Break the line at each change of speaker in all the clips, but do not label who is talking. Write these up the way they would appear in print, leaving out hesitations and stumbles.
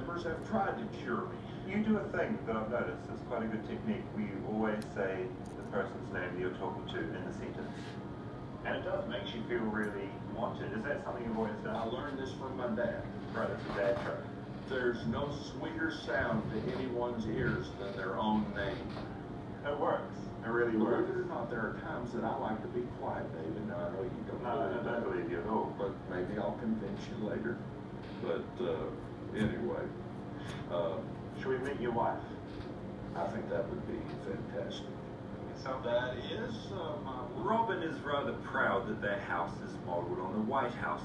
members have tried to cure me.
You do a thing that I've noticed, it's quite a good technique, where you always say the person's name that you're talking to in the sentence. And it does, makes you feel really wanted. Is that something you've always done?
I learned this from my dad.
Right, it's a dad trick.
There's no sweeter sound to anyone's ears than their own name.
It works. It really works.
Believe it or not, there are times that I like to be quiet, David. Now, I know you don't
No, I don't believe you at all.
But maybe I'll convince you later. But anyway.
Should we meet your wife?
I think that would be fantastic.
So
That is
Robin is rather proud that their house is modelled on the White House.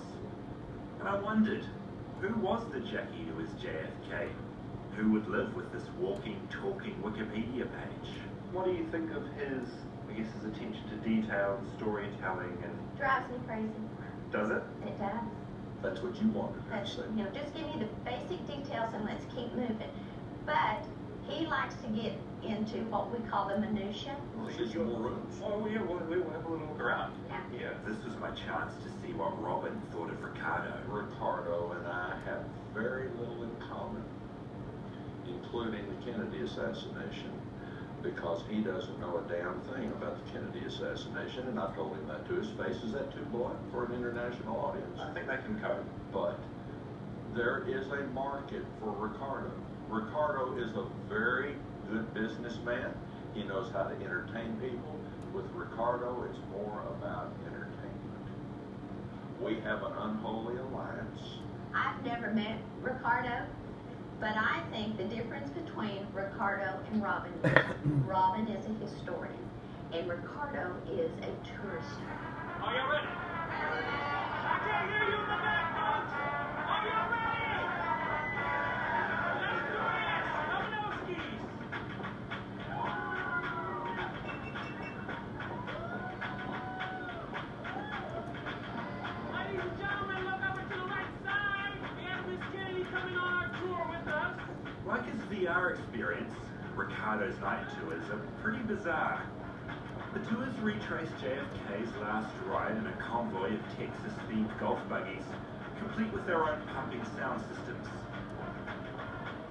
And I wondered, who was the Jackie to his JFK? Who would live with this walking, talking Wikipedia page?
what do you think of his, I guess, his attention to detail and storytelling and...
Drives me crazy.
Does it?
It does.
That's what you wanted her to
That's,
say.
just give me the basic details and let's keep moving. But he likes to get into what we call the minutia.
Well, she's more rooms.
Oh, yeah, we'll have a little look around.
Yeah.
This was my chance to see what Robin thought of Ricardo.
Ricardo and I have very little in common, including the Kennedy assassination, because he doesn't know a damn thing about the Kennedy assassination, and I told him that to his face. Is that too blunt for an international audience?
I think they can cope.
But there is a market for Ricardo. Ricardo is a very good businessman. He knows how to entertain people. With Ricardo, it's more about entertainment. We have an unholy alliance.
I've never met Ricardo, but I think the difference between Ricardo and Robin is Robin is a historian, and Ricardo is a tourist.
Are you ready? I can't hear you in the back, folks. Are you ready? Let's do this. Dominoskis. Ladies and gentlemen, look over to the right side. We have Miss Kennedy coming on our tour with us.
Like his VR experience, Ricardo's night tours are pretty bizarre. The tours retrace JFK's last ride in a convoy of Texas-themed golf buggies, complete with their own pumping sound systems.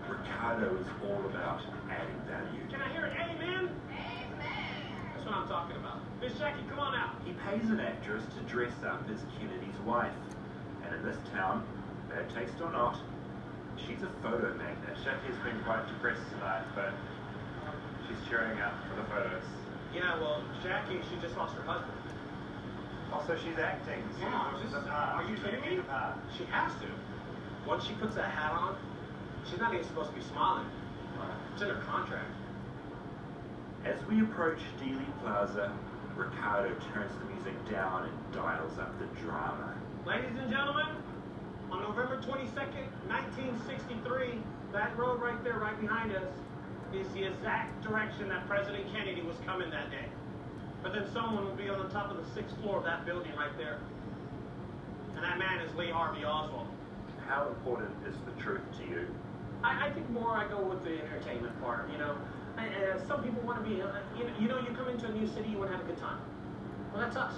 Ricardo is all about adding value.
Can I hear an amen? That's what I'm talking about. Miss Jackie, come on out.
He pays an actress to dress up as Kennedy's wife. And in this town, bad taste or not, she's a photo magnet.
Jackie's been quite depressed tonight, but she's cheering up for the photos.
Yeah, well, Jackie, she just lost her husband.
Also, she's acting.
Yeah,
She's a part.
are you kidding me?
She's a part.
She has to. Once she puts that hat on, she's not even supposed to be smiling. It's in her contract.
As we approach Dealey Plaza, Ricardo turns the music down and dials up the drama.
Ladies and gentlemen, on November 22nd, 1963, that road right there, right behind us, is the exact direction that President Kennedy was coming that day. But then someone will be on the top of the 6th floor of that building right there. And that man is Lee Harvey Oswald.
How important is the truth to you?
I think more I go with the entertainment part, some people want to be, you come into a new city, you want to have a good time. Well, that's us.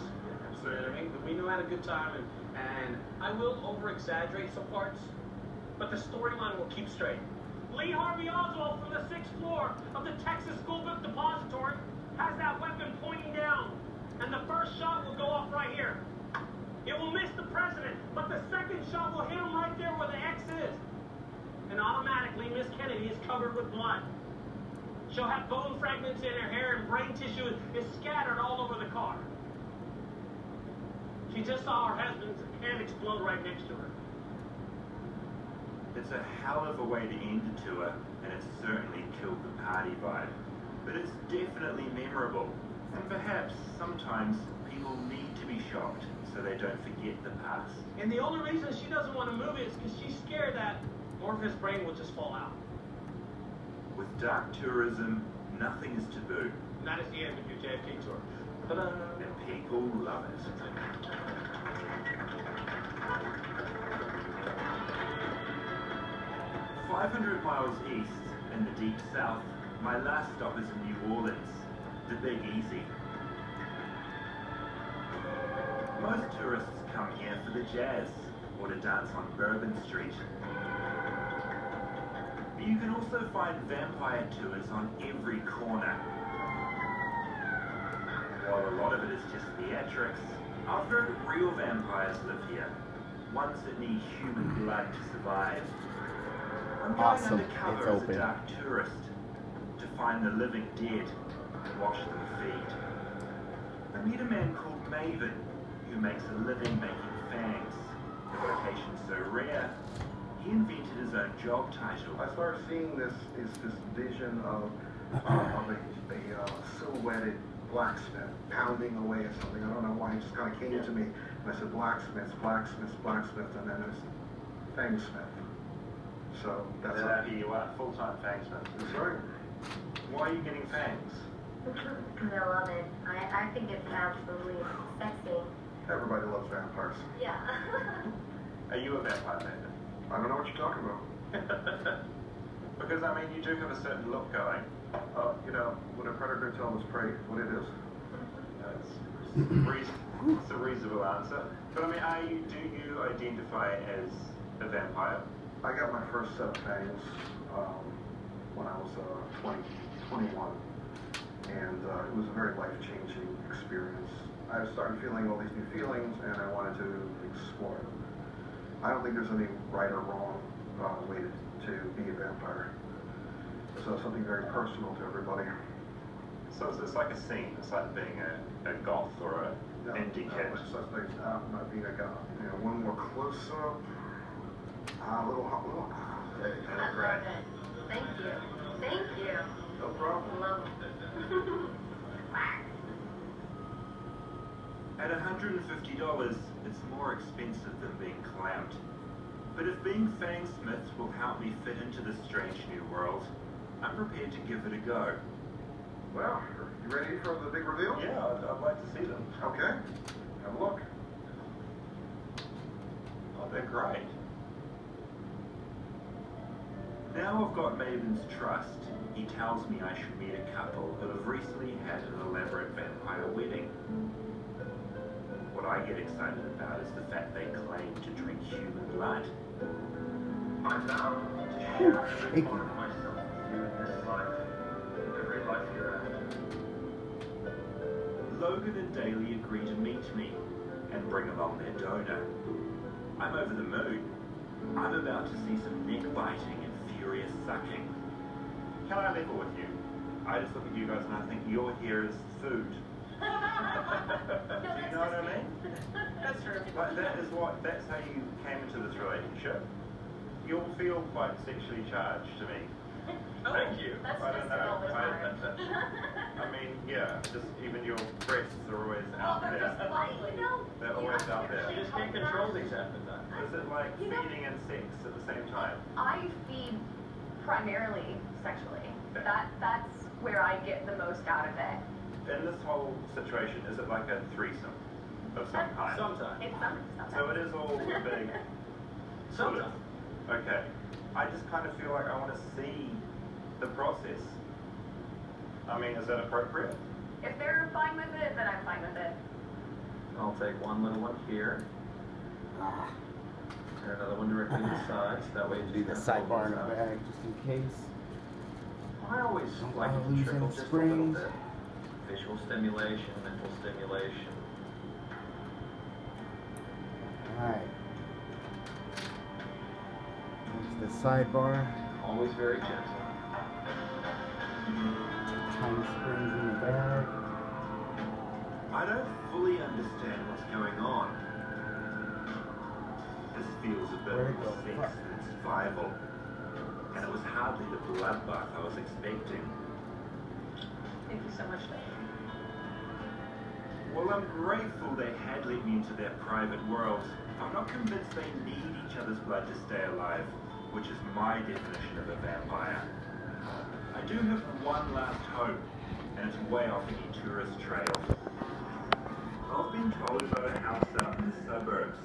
You know what I mean? We know how to have a good time, and I will over-exaggerate some parts, but the storyline will keep straight. Lee Harvey Oswald from the 6th floor of the Texas School Book Depository has that weapon pointing down, and the first shot will go off right here. It will miss the president, but the second shot will hit him right there where the X is. And automatically, Miss Kennedy is covered with blood. She'll have bone fragments in her hair, and brain tissue is scattered all over the car. She just saw her husband's hand explode right next to her.
It's a hell of a way to end the tour, and it certainly killed the party vibe. But it's definitely memorable. And perhaps, sometimes, people need to be shocked so they don't forget the past.
And the only reason she doesn't want to move it is because she's scared that more of his brain will just fall out.
With dark tourism, nothing is taboo.
And that is the end of your JFK tour.
Ta-da! And people love it. 500 miles east, in the deep south, my last stop is in New Orleans, the Big Easy. Most tourists come here for the jazz, or to dance on Bourbon Street. also find vampire tours on every corner. While a lot of it is just theatrics, I've heard real vampires live here. Ones that need human blood to survive. I'm going
Awesome.
undercover
It's
as
open.
a dark tourist to find the living dead and watch them feed. I meet a man called Maven who makes a living making fangs. The vocation's so rare, he invented his own job title.
I started seeing this vision of a silhouetted blacksmith pounding away at something. I don't know why, it just kind of came to me. And I said blacksmith, and then there's fangsmith. So that's
Now here you are, full-time fangsmith.
That's right.
Why are you getting fangs?
I love it. I think it's absolutely sexy.
Everybody loves vampires.
Yeah.
Are you a vampire, Nathan?
I don't know what you're talking about.
Because, I mean, you do have a certain look going.
You know, when a predator tells us prey, what it is.
It's a reasonable answer. But, I mean, do you identify as a vampire?
I got my first set of fangs when I was 21, and it was a very life-changing experience. I started feeling all these new feelings, and I wanted to explore them. I don't think there's any right or wrong way to be a vampire. So something very personal to everybody.
So it's like a scene. It's like being a goth or an indie kid.
It's just like not being a guy. You know, one more close-up. A little.
I love it. Thank you. Thank you.
No problem.
Love it.
At $150, it's more expensive than being clamped. But if being fangsmith will help me fit into this strange new world, I'm prepared to give it a go.
Well, you ready for the big reveal?
Yeah, I'd like to see them.
Okay. Have a look.
Oh, they're great.
Now I've got Maven's trust. He tells me I should meet a couple who have recently had an elaborate vampire wedding. What I get excited about is the fact they claim to drink human blood.
I vow to share every part of myself with you in this life, every life hereafter.
Logan and Daly agree to meet me and bring along their donor. I'm over the moon. I'm about to see some neck biting and furious sucking.
Can I level with you? I just look at you guys and I think you're here as food. Do you know what I mean?
That's true.
Like that's how you came into this relationship. You'll feel quite sexually charged to me.
Thank you.
That's
I don't
just all the
know.
time.
I mean, yeah, just even your breasts are always
Oh,
out
they're just
there.
like, you know.
They're always out there.
You just can't control these half the time.
Is it like feeding and sex at the same time?
I feed primarily sexually. That's where I get the most out of it.
In this whole situation, is it like a threesome of some kind?
Sometimes.
It's sometimes.
So it is all a big sort of.
Sometimes.
Okay. I just kind of feel like I want to see the process. I mean, is that appropriate?
If they're fine with it, then I'm fine with it.
I'll take one little one here. And another one directly to the sides. That way,
Do the sidebar in the back just in case.
I always
Don't
like
wanna
to
lose
trickle
any
just a little
springs.
bit. Visual stimulation, mental stimulation.
Alright. There's the sidebar.
Always very gentle.
Tiny springs in the back.
I don't fully understand what's going on. This feels a bit
Where'd it
more
go?
sex than survival. And it was hardly the bloodbath I was expecting.
Thank you so much, Dave.
Well, I'm grateful they had let me into their private world. I'm not convinced they need each other's blood to stay alive, which is my definition of a vampire. I do have one last hope, and it's way off any tourist trail. I've been told about a house out in the suburbs,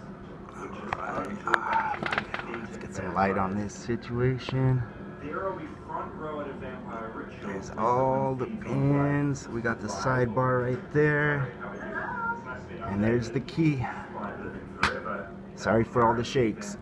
which is home to a bunch
Let's get some light on this situation.
There I'll be front row at a vampire ritual.
There's all the pins. We got the sidebar right there. And there's the key. Sorry for all the shakes.